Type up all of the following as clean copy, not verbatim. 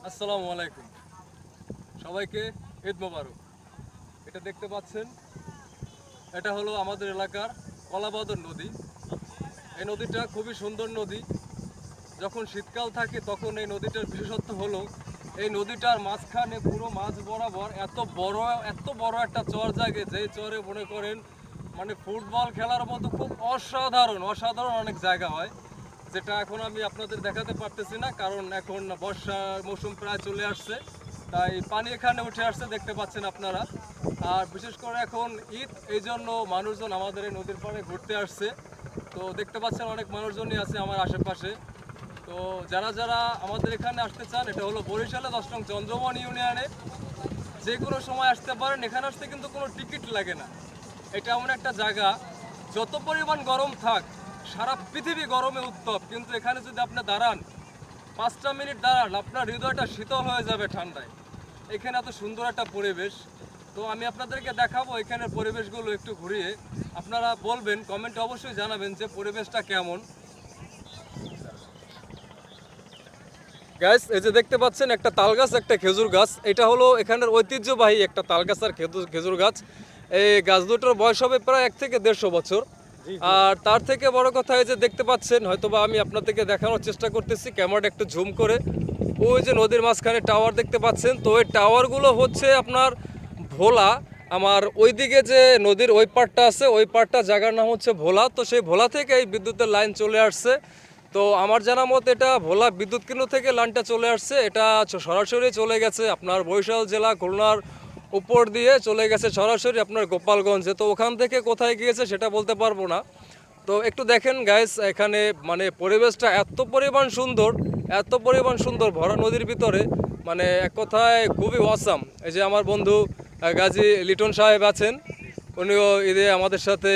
আসসালামু আলাইকুম সবাইকে ঈদ মোবারক। এটা দেখতে পাচ্ছেন, এটা হলো আমাদের এলাকার কলাবদর নদী। এই নদীটা খুবই সুন্দর নদী। যখন শীতকাল থাকে তখন এই নদীটার বিশেষত্ব হলো এই নদীটার মাঝখানে পুরো মাঝ বরাবর এত বড় একটা চর জাগে, যেই চরে মনে করেন মানে ফুটবল খেলার মতো খুব অসাধারণ অনেক জায়গা হয়, যেটা এখন আমি আপনাদের দেখাতে পারতেছি না, কারণ এখন বর্ষার মৌসুম প্রায় চলে আসছে, তাই পানি এখানে উঠে আসছে, দেখতে পাচ্ছেন আপনারা। আর বিশেষ করে এখন ঈদ, এই জন্য মানুষজন আমাদের এই নদীর পাড়ে ঘুরতে আসছে। তো দেখতে পাচ্ছেন অনেক মানুষজনই আছে আমার আশেপাশে। তো যারা যারা আমাদের এখানে আসতে চান, এটা হলো বরিশালে 10 নং চন্দ্রমোহন ইউনিয়নে, যে কোনো সময় আসতে পারেন। এখানে আসতে কিন্তু কোনো টিকিট লাগে না। এটা এমন একটা জায়গা, যত পরিমাণ গরম থাক, সারা পৃথিবী গরমে উত্তপ, কিন্তু এখানে যদি আপনি দাঁড়ান 5টা মিনিট দাঁড়ান, আপনার হৃদয়টা শীতল হয়ে যাবে ঠান্ডায়। এখানে এত সুন্দর একটা পরিবেশ। তো আমি আপনাদেরকে দেখাবো এখানের পরিবেশগুলো একটু ঘুরিয়ে। আপনারা বলবেন, কমেন্টে অবশ্যই জানাবেন যে পরিবেশটা কেমন। গাছ, এই যে দেখতে পাচ্ছেন একটা তাল গাছ, একটা খেজুর গাছ। এটা হলো এখানের ঐতিহ্যবাহী একটা তাল গাছ আর খেজুর গাছ। এই গাছ দুটোর বয়স হবে প্রায় 1 থেকে 150 বছর। আর তার থেকে বড় কথা, এই যে দেখতে পাচ্ছেন, হয়তোবা আমি আপনাদেরকে দেখানোর চেষ্টা করতেছি, ক্যামেরাটা একটু জুম করে। ওই যে নদীর মাঝখানে টাওয়ার দেখতে পাচ্ছেন, তো ওই টাওয়ারগুলো হচ্ছে আপনার ভোলা। আমার ওইদিকে যে নদীর ওই পাড়টা আছে, ওই পাড়টা জায়গার নাম হচ্ছে ভোলা। তো সেই ভোলা থেকে এই বিদ্যুতের লাইন চলে আসছে। তো আমার জানা মতে এটা ভোলা বিদ্যুৎ কেন্দ্র থেকে লাইনটা চলে আসছে, এটা সরাসরি চলে গেছে আপনার বরিশাল জেলা খুলনার উপর দিয়ে চলে গেছে সরাসরি আপনার গোপালগঞ্জে। তো ওখান থেকে কোথায় গিয়েছে সেটা বলতে পারবো না। তো একটু দেখেন গাইস, এখানে মানে পরিবেশটা এত পরিমাণ সুন্দর ভরা নদীর ভিতরে, মানে এক কথায় খুবই অসাম। এই যে আমার বন্ধু গাজী লিটন সাহেব আছেন, উনিও ঈদে আমাদের সাথে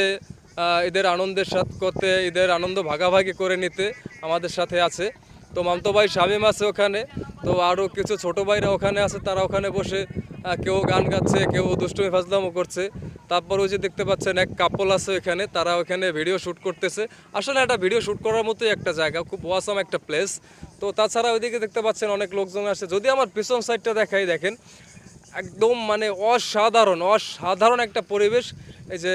ঈদের আনন্দের সাথে করতে, ঈদের আনন্দ ভাগাভাগি করে নিতে আমাদের সাথে আছে। তো মামতো ভাই শামীম আছে ওখানে। তো আরও কিছু ছোট ভাইরা ওখানে আছে, তারা ওখানে বসে কেউ গান গাচ্ছে, কেউ দুষ্টুমি ফাজলামো করছে। তারপর ওই যে দেখতে পাচ্ছেন এক কাপল আছে এখানে, তারা ওখানে ভিডিও শ্যুট করতেছে। আসলে একটা ভিডিও শ্যুট করার মতোই একটা জায়গা, খুব ওয়াসাম একটা প্লেস। তো তাছাড়া ওইদিকে দেখতে পাচ্ছেন অনেক লোকজন আসে। যদি আমার পিছন সাইডটা দেখাই, দেখেন একদম মানে অসাধারণ একটা পরিবেশ। এই যে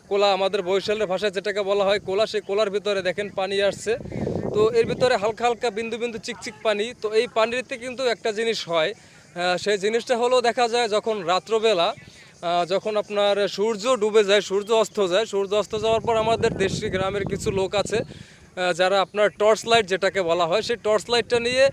কোলা, আমাদের বরিশালের ভাষায় যেটাকে বলা হয় কোলা, সেই কোলার ভিতরে দেখেন পানি আসছে। তো এর ভিতরে হালকা হালকা বিন্দু বিন্দু চিকচিক পানি। তো এই পানিতে কিন্তু একটা জিনিস হয়, সেই জিনিসটা হলো দেখা যায় যখন রাত্রবেলা, যখন আপনার সূর্য ডুবে যায়, সূর্য অস্ত যাওয়ার পর আমাদের দেশি গ্রামের কিছু লোক আছে, যারা আপনার টর্চ লাইট যেটাকে বলা হয়, সেই টর্চ লাইটটা নিয়ে